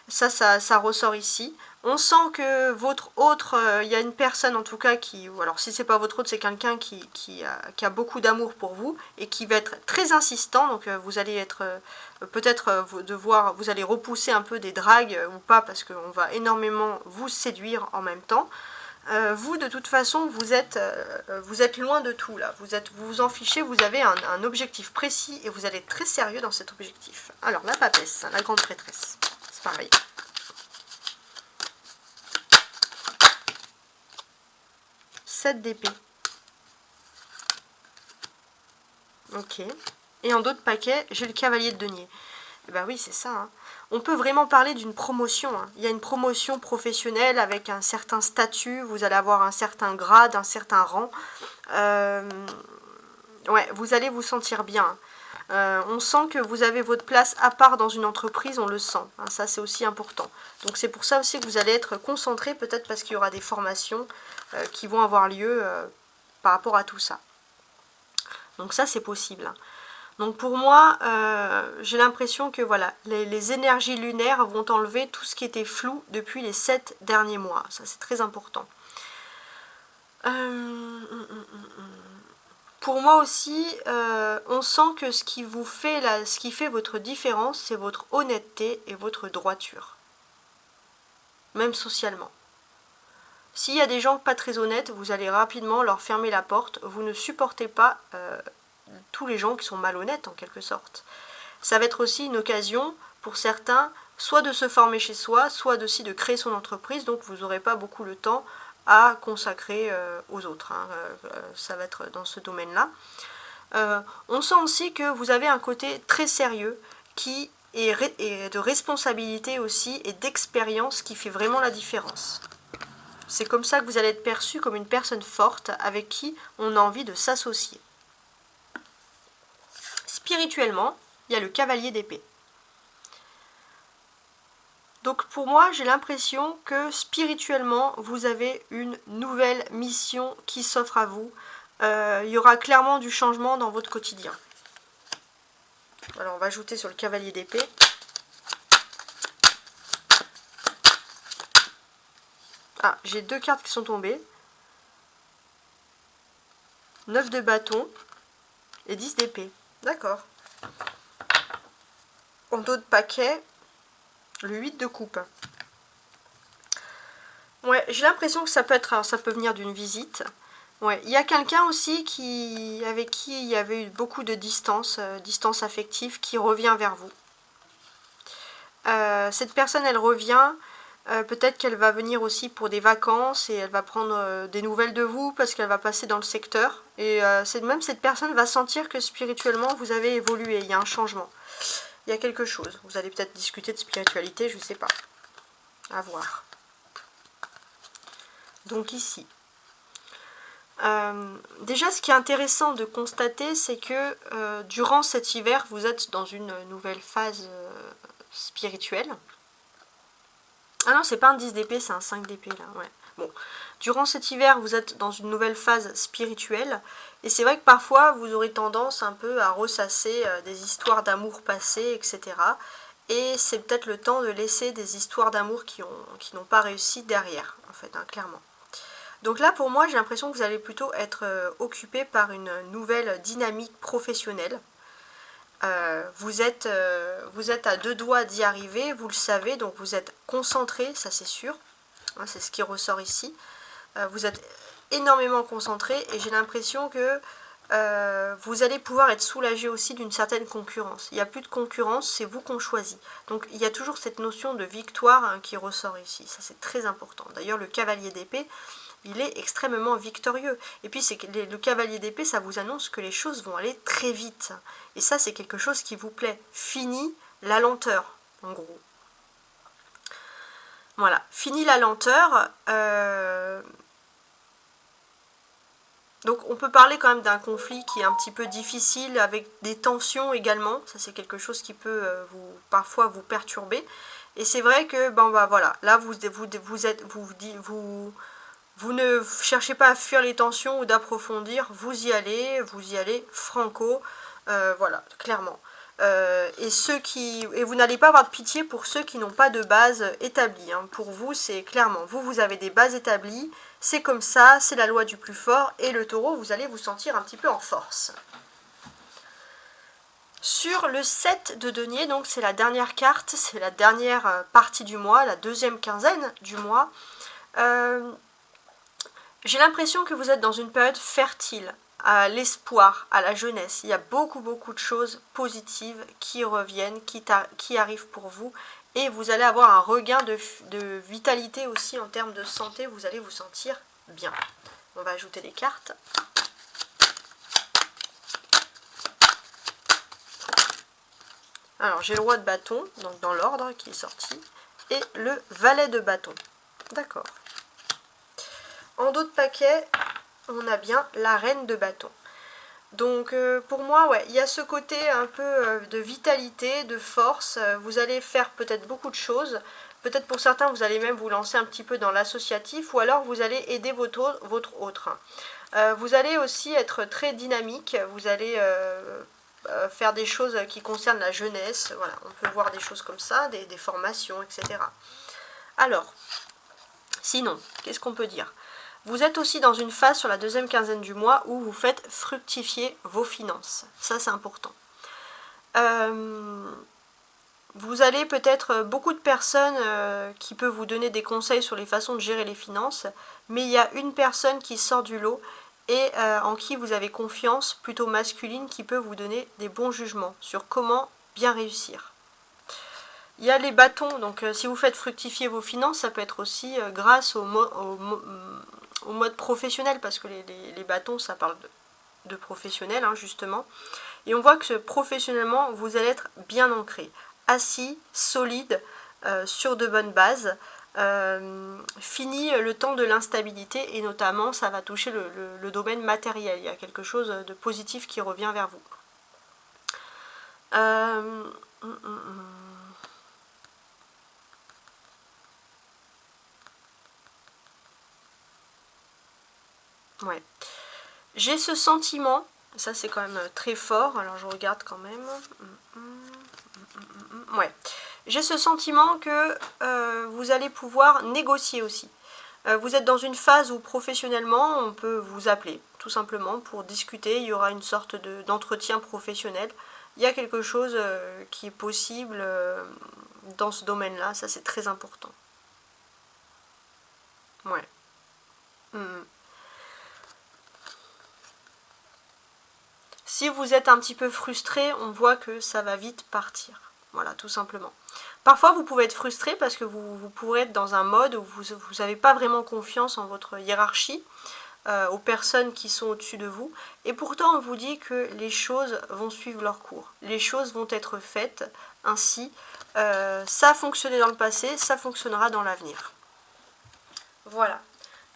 Speaker 1: ça ressort ici. On sent que votre autre, il y a une personne en tout cas qui, ou alors si c'est pas votre autre, c'est quelqu'un qui a beaucoup d'amour pour vous et qui va être très insistant. Donc vous allez être peut-être vous allez repousser un peu des dragues ou pas parce qu'on va énormément vous séduire en même temps. Vous de toute façon vous êtes loin de tout là, vous vous en fichez, vous avez un objectif précis et vous allez être très sérieux dans cet objectif. Alors la papesse, la grande prêtresse, c'est pareil. D'épée. Ok. Et en d'autres paquets, j'ai le cavalier de denier. Et ben oui, c'est ça. Hein. On peut vraiment parler d'une promotion. Hein. Il y a une promotion professionnelle avec un certain statut. Vous allez avoir un certain grade, un certain rang. Ouais, vous allez vous sentir bien. On sent que vous avez votre place à part dans une entreprise, on le sent. Hein, ça, c'est aussi important. Donc c'est pour ça aussi que vous allez être concentré, peut-être parce qu'il y aura des formations qui vont avoir lieu par rapport à tout ça. Donc ça, c'est possible. Hein. Donc pour moi, j'ai l'impression que voilà, les énergies lunaires vont enlever tout ce qui était flou depuis les 7 derniers mois. Ça, c'est très important. Pour moi aussi, on sent que ce qui fait votre différence, c'est votre honnêteté et votre droiture. Même socialement. S'il y a des gens pas très honnêtes, vous allez rapidement leur fermer la porte. Vous ne supportez pas tous les gens qui sont malhonnêtes en quelque sorte. Ça va être aussi une occasion pour certains, soit de se former chez soi, soit aussi de créer son entreprise. Donc vous n'aurez pas beaucoup le temps à consacrer aux autres. Hein. Ça va être dans ce domaine-là. On sent aussi que vous avez un côté très sérieux qui est de responsabilité aussi et d'expérience qui fait vraiment la différence. C'est comme ça que vous allez être perçu comme une personne forte avec qui on a envie de s'associer. Spirituellement, il y a le cavalier d'épée. Donc pour moi, j'ai l'impression que spirituellement, vous avez une nouvelle mission qui s'offre à vous. Il y aura clairement du changement dans votre quotidien. Alors on va ajouter sur le cavalier d'épée. Ah, j'ai 2 cartes qui sont tombées. 9 de bâton et 10 d'épée. D'accord. En d'autres paquets, le 8 de coupe. Ouais, j'ai l'impression que ça peut venir d'une visite. Ouais, il y a quelqu'un aussi avec qui il y avait eu beaucoup de distance affective, qui revient vers vous. Cette personne, elle revient. Peut-être qu'elle va venir aussi pour des vacances et elle va prendre des nouvelles de vous parce qu'elle va passer dans le secteur. Et même cette personne va sentir que spirituellement, vous avez évolué. Il y a un changement. Il y a quelque chose. Vous allez peut-être discuter de spiritualité, je ne sais pas. À voir. Donc ici. Déjà, ce qui est intéressant de constater, c'est que durant cet hiver, vous êtes dans une nouvelle phase spirituelle. Ah non, c'est pas un 10 d'épée, c'est un 5 d'épée là, ouais. Bon, durant cet hiver, vous êtes dans une nouvelle phase spirituelle. Et c'est vrai que parfois, vous aurez tendance un peu à ressasser des histoires d'amour passées, etc. Et c'est peut-être le temps de laisser des histoires d'amour qui n'ont pas réussi derrière, en fait, hein, clairement. Donc là, pour moi, j'ai l'impression que vous allez plutôt être occupé par une nouvelle dynamique professionnelle. Vous êtes à 2 doigts d'y arriver, vous le savez, donc vous êtes concentré, ça c'est sûr. Hein, c'est ce qui ressort ici. Vous êtes énormément concentré et j'ai l'impression que vous allez pouvoir être soulagé aussi d'une certaine concurrence. Il n'y a plus de concurrence, c'est vous qu'on choisit. Donc il y a toujours cette notion de victoire hein, qui ressort ici. Ça c'est très important. D'ailleurs le cavalier d'épée, il est extrêmement victorieux. Et puis c'est que le cavalier d'épée, ça vous annonce que les choses vont aller très vite. Et ça, c'est quelque chose qui vous plaît. Fini la lenteur, en gros. Voilà, fini la lenteur. Donc on peut parler quand même d'un conflit qui est un petit peu difficile, avec des tensions également. Ça c'est quelque chose qui peut parfois vous perturber. Et c'est vrai que voilà, là vous ne cherchez pas à fuir les tensions ou d'approfondir, vous y allez franco, voilà, clairement. Et vous n'allez pas avoir de pitié pour ceux qui n'ont pas de base établie. Hein. Pour vous, c'est clairement, vous avez des bases établies, c'est comme ça, c'est la loi du plus fort, et le taureau, vous allez vous sentir un petit peu en force. Sur le 7 de denier, donc c'est la dernière carte, c'est la dernière partie du mois, la deuxième quinzaine du mois. J'ai l'impression que vous êtes dans une période fertile, à l'espoir, à la jeunesse. Il y a beaucoup de choses positives qui reviennent, qui arrivent pour vous. Et vous allez avoir un regain de vitalité aussi en termes de santé. Vous allez vous sentir bien. On va ajouter les cartes. Alors, j'ai le roi de bâton, donc dans l'ordre qui est sorti. Et le valet de bâton. D'accord. En dos de paquet, on a bien la reine de bâton. Donc pour moi, ouais, il y a ce côté un peu de vitalité, de force. Vous allez faire peut-être beaucoup de choses. Peut-être pour certains, vous allez même vous lancer un petit peu dans l'associatif, ou alors vous allez aider votre autre. Vous allez aussi être très dynamique. Vous allez faire des choses qui concernent la jeunesse. Voilà, on peut voir des choses comme ça, des formations, etc. Alors, sinon, qu'est-ce qu'on peut dire ? Vous êtes aussi dans une phase sur la deuxième quinzaine du mois où vous faites fructifier vos finances. Ça, c'est important. Vous allez peut-être beaucoup de personnes qui peuvent vous donner des conseils sur les façons de gérer les finances, mais il y a une personne qui sort du lot et en qui vous avez confiance, plutôt masculine, qui peut vous donner des bons jugements sur comment bien réussir. Il y a les bâtons, donc si vous faites fructifier vos finances, ça peut être aussi grâce au mode professionnel, parce que les bâtons, ça parle de professionnel, hein, justement. Et on voit que professionnellement, vous allez être bien ancré, assis, solide, sur de bonnes bases. Fini le temps de l'instabilité, et notamment, ça va toucher le domaine matériel. Il y a quelque chose de positif qui revient vers vous. Ouais. J'ai ce sentiment, ça c'est quand même très fort, alors je regarde quand même. Ouais. J'ai ce sentiment que vous allez pouvoir négocier aussi. Vous êtes dans une phase où professionnellement on peut vous appeler, tout simplement, pour discuter. Il y aura une sorte d'entretien professionnel. Il y a quelque chose qui est possible dans ce domaine-là, ça c'est très important. Ouais. Si vous êtes un petit peu frustré, on voit que ça va vite partir. Voilà, tout simplement. Parfois, vous pouvez être frustré parce que vous pourrez être dans un mode où vous n'avez pas vraiment confiance en votre hiérarchie, aux personnes qui sont au-dessus de vous. Et pourtant, on vous dit que les choses vont suivre leur cours. Les choses vont être faites ainsi. Ça a fonctionné dans le passé, ça fonctionnera dans l'avenir. Voilà.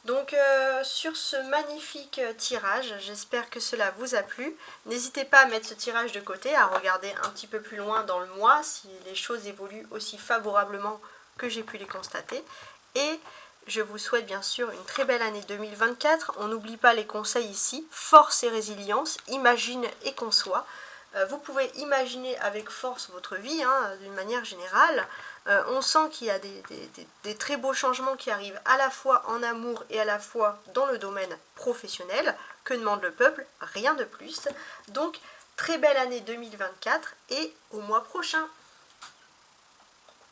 Speaker 1: Donc sur ce magnifique tirage, j'espère que cela vous a plu. N'hésitez pas à mettre ce tirage de côté, à regarder un petit peu plus loin dans le mois si les choses évoluent aussi favorablement que j'ai pu les constater. Et je vous souhaite bien sûr une très belle année 2024. On n'oublie pas les conseils ici, force et résilience, imagine et conçoit. Vous pouvez imaginer avec force votre vie, hein, d'une manière générale. On sent qu'il y a des très beaux changements qui arrivent à la fois en amour et à la fois dans le domaine professionnel. Que demande le peuple? Rien de plus. Donc, très belle année 2024 et au mois prochain.